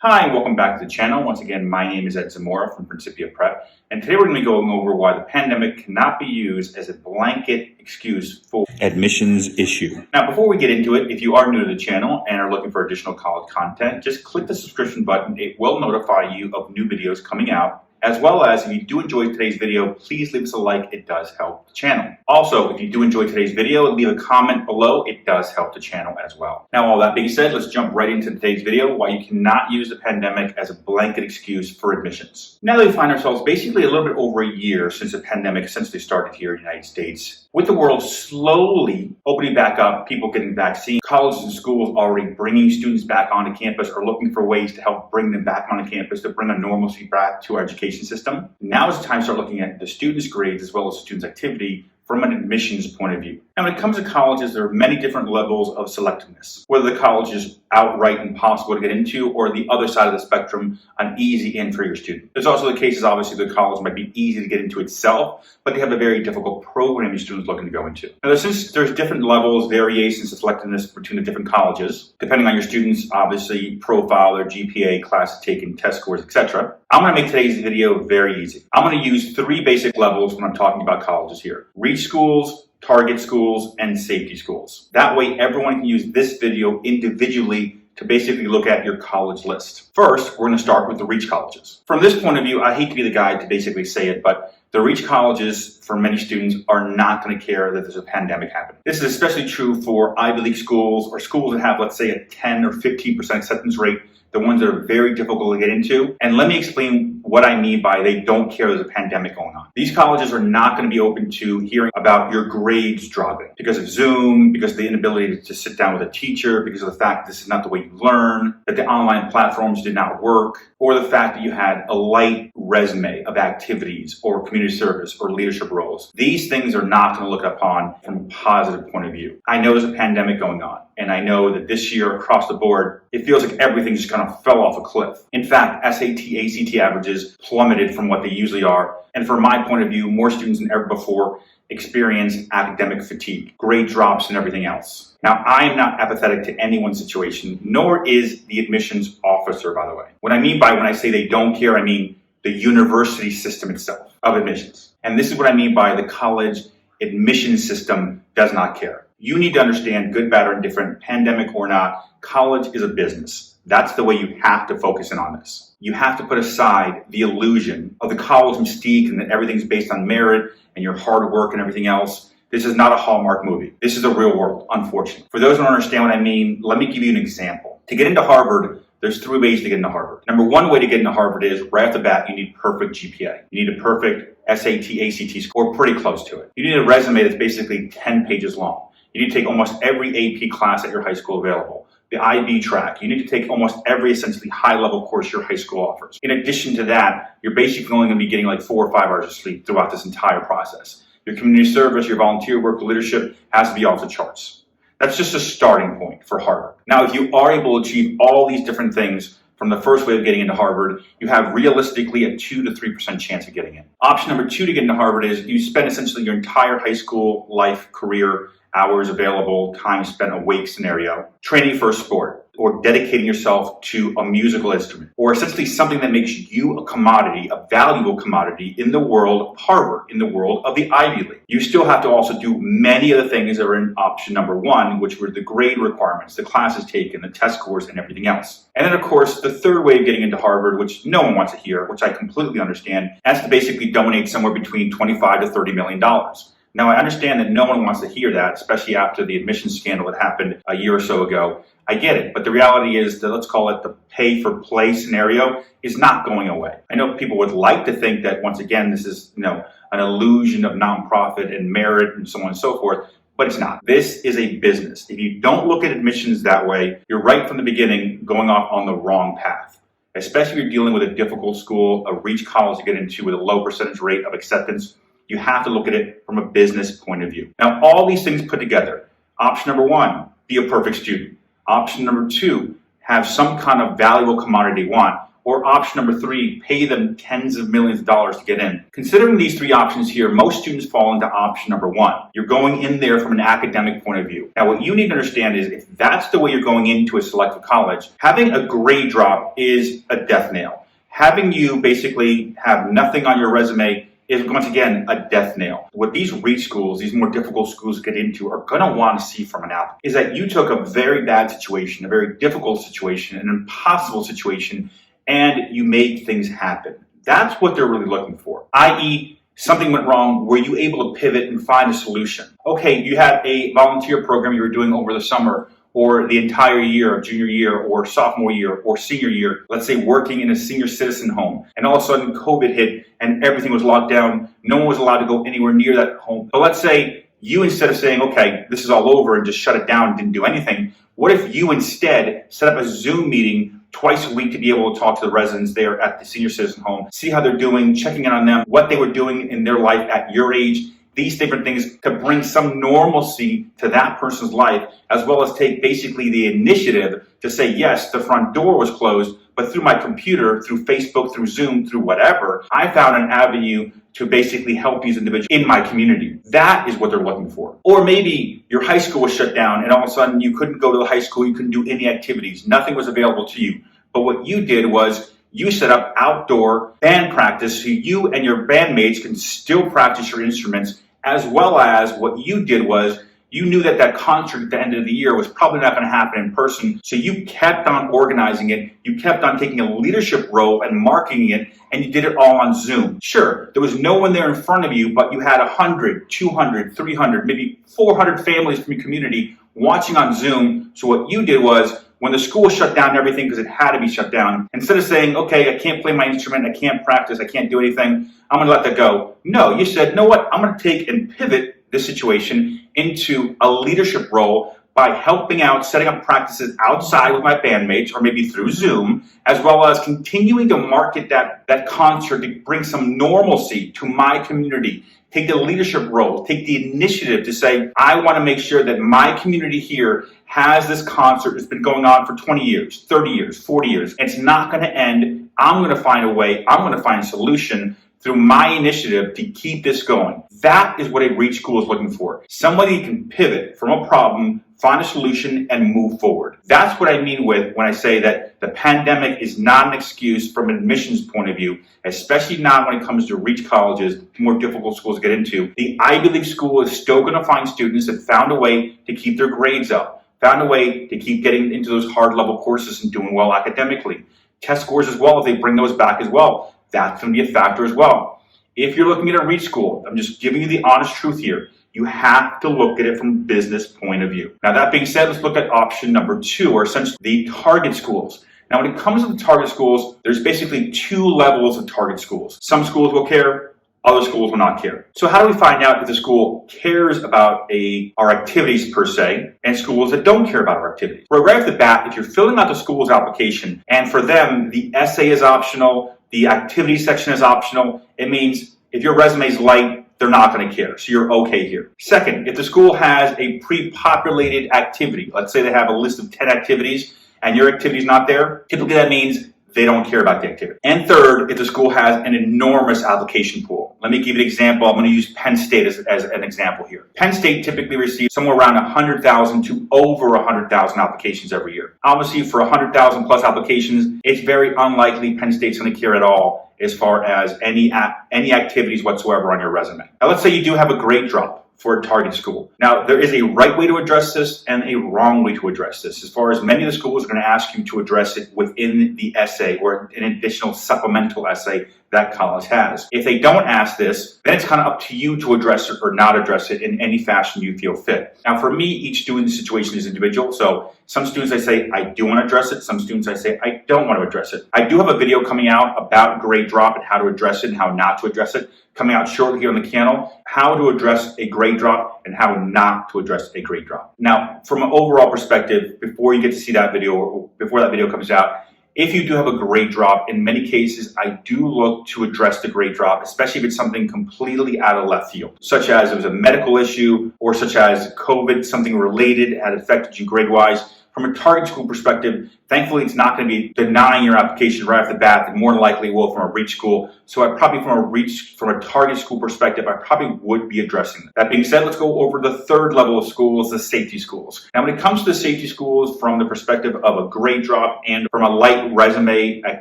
Hi, and welcome back to the channel. Once again, my name is Zamora from Principia Prep, and today we're going to be going over why the pandemic cannot be used as a blanket excuse for admissions issue. Now, before we get into it, if you are new to the channel and are looking for additional college content, just click the subscription button. It will notify you of new videos coming out. As well as, if you do enjoy today's video, please leave us a like. It does help the channel. Also, if you do enjoy today's video, leave a comment below. It does help the channel as well. Now, all that being said, let's jump right into today's video, why you cannot use the pandemic as a blanket excuse for admissions. Now that we find ourselves basically a little bit over a year since the pandemic essentially started here in the United States, with the world slowly opening back up, people getting vaccines, colleges and schools already bringing students back onto campus or looking for ways to help bring them back onto campus to bring a normalcy back to our education system. Now is the time to start looking at the students' grades as well as the students' activity from an admissions point of view. Now, when it comes to colleges, there are many different levels of selectiveness, whether the college is outright impossible to get into or the other side of the spectrum, an easy in for your student. There's also the cases, obviously, the college might be easy to get into itself, but they have a very difficult program your students looking to go into. Now, since there's different levels, variations of selectiveness between the different colleges, depending on your students' obviously profile, their GPA, classes taken, test scores, etc., I'm going to make today's video very easy. I'm going to use three basic levels when I'm talking about colleges here: reach schools, target schools, and safety schools. That way, everyone can use this video individually to basically look at your college list. First, we're going to start with the reach colleges. From this point of view, I hate to be the guy to basically say it, but the reach colleges, for many students, are not going to care that there's a pandemic happening. This is especially true for Ivy League schools or schools that have, let's say, a 10 or 15% acceptance rate, the ones that are very difficult to get into. And let me explain what I mean by they don't care there's a pandemic going on. These colleges are not going to be open to hearing about your grades dropping because of Zoom, because of the inability to sit down with a teacher, because of the fact this is not the way you learn, that the online platforms did not work, or the fact that you had a light resume of activities or community service or leadership roles. These things are not going to look upon from a positive point of view. I know there's a pandemic going on, and I know that this year across the board, it feels like everything just kind of fell off a cliff. In fact, SAT, ACT averages plummeted from what they usually are. And from my point of view, more students than ever before experience academic fatigue, grade drops, and everything else. Now, I am not apathetic to anyone's situation, nor is the admissions officer, by the way. What I mean by when I say they don't care, I mean the university system itself of admissions. And this is what I mean by the college admissions system does not care. You need to understand, good, bad, or indifferent, pandemic or not, college is a business. That's the way you have to focus in on this. You have to put aside the illusion of the college mystique and that everything's based on merit and your hard work and everything else. This is not a Hallmark movie. This is the real world, unfortunately. For those who don't understand what I mean, let me give you an example. To get into Harvard, there's three ways to get into Harvard. Number one way to get into Harvard is, right off the bat, you need perfect GPA. You need a perfect SAT, ACT score, pretty close to it. You need a resume that's basically 10 pages long. You need to take almost every AP class at your high school available. The IB track. You need to take almost every essentially high-level course your high school offers. In addition to that, you're basically only going to be getting like 4 or 5 hours of sleep throughout this entire process. Your community service, your volunteer work, leadership has to be off the charts. That's just a starting point for Harvard. Now, if you are able to achieve all these different things from the first way of getting into Harvard, you have realistically a 2 to 3% chance of getting in. Option number two to get into Harvard is you spend essentially your entire high school life, career, hours available, time spent awake scenario, training for a sport, or dedicating yourself to a musical instrument, or essentially something that makes you a commodity, a valuable commodity in the world of Harvard, in the world of the Ivy League. You still have to also do many of the things that are in option number one, which were the grade requirements, the classes taken, the test scores, and everything else. And then, of course, the third way of getting into Harvard, which no one wants to hear, which I completely understand, has to basically donate somewhere between $25 to $30 million. Now, I understand that no one wants to hear that, especially after the admissions scandal that happened a year or so ago. I get it, but the reality is that, let's call it the pay-for-play scenario, is not going away. I know people would like to think that, once again, this is, an illusion of nonprofit and merit and so on and so forth, but it's not. This is a business. If you don't look at admissions that way, you're right from the beginning going off on the wrong path. Especially if you're dealing with a difficult school, a reach college to get into with a low percentage rate of acceptance. You have to look at it from a business point of view. Now, all these things put together, option number one, be a perfect student. Option number two, have some kind of valuable commodity you want, or option number 3, pay them tens of millions of dollars to get in. Considering these 3 options here, most students fall into option number 1. You're going in there from an academic point of view. Now, what you need to understand is if that's the way you're going into a selective college, having a grade drop is a death nail. Having you basically have nothing on your resume is, once again, a death nail. What these reach schools, these more difficult schools to get into, are going to want to see from an applicant is that you took a very bad situation, a very difficult situation, an impossible situation, and you made things happen. That's what they're really looking for, i.e., something went wrong. Were you able to pivot and find a solution? Okay, you had a volunteer program you were doing over the summer, or the entire year of junior year or sophomore year or senior year, let's say working in a senior citizen home, and all of a sudden COVID hit and everything was locked down. No one was allowed to go anywhere near that home. But let's say you, instead of saying, okay, this is all over and just shut it down and didn't do anything, what if you instead set up a Zoom meeting twice a week to be able to talk to the residents there at the senior citizen home, see how they're doing, checking in on them, what they were doing in their life at your age. These different things could bring some normalcy to that person's life, as well as take basically the initiative to say, yes, the front door was closed, but through my computer, through Facebook, through Zoom, through whatever, I found an avenue to basically help these individuals in my community. That is what they're looking for. Or maybe your high school was shut down and all of a sudden you couldn't go to the high school, you couldn't do any activities, nothing was available to you. But what you did was you set up outdoor band practice so you and your bandmates can still practice your instruments, as well as what you did was you knew that that concert at the end of the year was probably not going to happen in person, so you kept on organizing it, you kept on taking a leadership role and marketing it, and you did it all on Zoom. Sure, there was no one there in front of you, but you had 100, 200, 300, maybe 400 families from your community watching on Zoom. So what you did was, when the school shut down everything because it had to be shut down, instead of saying, okay, I can't play my instrument, I can't practice, I can't do anything, I'm going to let that go. No, you said, you know what, I'm going to take and pivot this situation into a leadership role by helping out, setting up practices outside with my bandmates, or maybe through Zoom, as well as continuing to market that concert to bring some normalcy to my community. Take the leadership role, take the initiative to say, I want to make sure that my community here has this concert that's been going on for 20 years, 30 years, 40 years. It's not going to end. I'm going to find a way. I'm going to find a solution through my initiative to keep this going. That is what a reach school is looking for. Somebody can pivot from a problem, find a solution, and move forward. That's what I mean when I say that the pandemic is not an excuse from an admissions point of view, especially not when it comes to reach colleges, more difficult schools to get into. The Ivy League school is still going to find students that found a way to keep their grades up, found a way to keep getting into those hard level courses and doing well academically. Test scores as well, if they bring those back as well, that's going to be a factor as well. If you're looking at a reach school, I'm just giving you the honest truth here. You have to look at it from a business point of view. Now, that being said, let's look at option number 2, or essentially the target schools. Now, when it comes to the target schools, there's basically 2 levels of target schools. Some schools will care, other schools will not care. So how do we find out if the school cares about our activities per se, and schools that don't care about our activities? Well, right off the bat, if you're filling out the school's application, and for them, the essay is optional, the activity section is optional, it means if your resume is light, they're not going to care. So you're okay here. Second, if the school has a pre-populated activity, let's say they have a list of 10 activities and your activity is not there, typically that means they don't care about the activity. And third, if the school has an enormous application pool. Let me give you an example. I'm going to use Penn State as an example here. Penn State typically receives somewhere around 100,000 to over 100,000 applications every year. Obviously, for 100,000 plus applications, it's very unlikely Penn State's going to care at all as far as any activities whatsoever on your resume. Now, let's say you do have a grade drop for a target school. Now, there is a right way to address this and a wrong way to address this. As far as many of the schools are going to ask you to address it within the essay or an additional supplemental essay that college has. If they don't ask this, then it's kind of up to you to address it or not address it in any fashion you feel fit. Now, for me, each student situation is individual. So some students I say, I do want to address it. Some students I say, I don't want to address it. I do have a video coming out about grade drop and how to address it and how not to address it, coming out shortly here on the channel, how to address a grade drop and how not to address a grade drop. Now, from an overall perspective, before you get to see that video or before that video comes out, if you do have a grade drop, in many cases, I do look to address the grade drop, especially if it's something completely out of left field, such as it was a medical issue or such as COVID, something related had affected you grade-wise. From a target school perspective, thankfully it's not going to be denying your application right off the bat. It more than likely will from a reach school. So I probably from a target school perspective, I probably would be addressing that. That being said, let's go over the third level of schools, the safety schools. Now when it comes to the safety schools from the perspective of a grade drop and from a light resume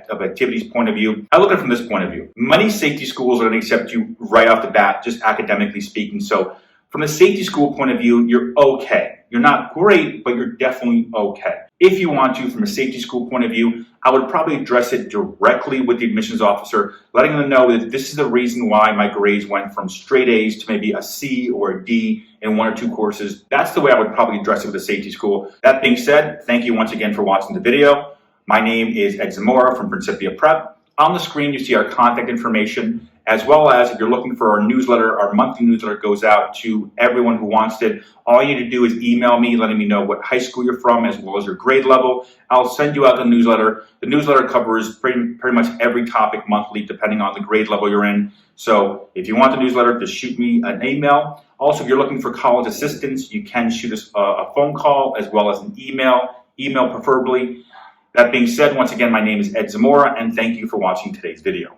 of activities point of view, I look at it from this point of view. Many safety schools are going to accept you right off the bat, just academically speaking. So from a safety school point of view, you're okay. You're not great, but you're definitely okay. If you want to, from a safety school point of view, I would probably address it directly with the admissions officer, letting them know that this is the reason why my grades went from straight A's to maybe a C or a D in one or two courses. That's the way I would probably address it with a safety school. That being said, thank you once again for watching the video. My name is Zamora from Principia Prep. On the screen, you see our contact information, as well as if you're looking for our newsletter, our monthly newsletter goes out to everyone who wants it. All you need to do is email me, letting me know what high school you're from, as well as your grade level. I'll send you out the newsletter. The newsletter covers pretty much every topic monthly, depending on the grade level you're in. So if you want the newsletter, just shoot me an email. Also, if you're looking for college assistance, you can shoot us a phone call, as well as an email preferably. That being said, once again, my name is Ed Zamora, and thank you for watching today's video.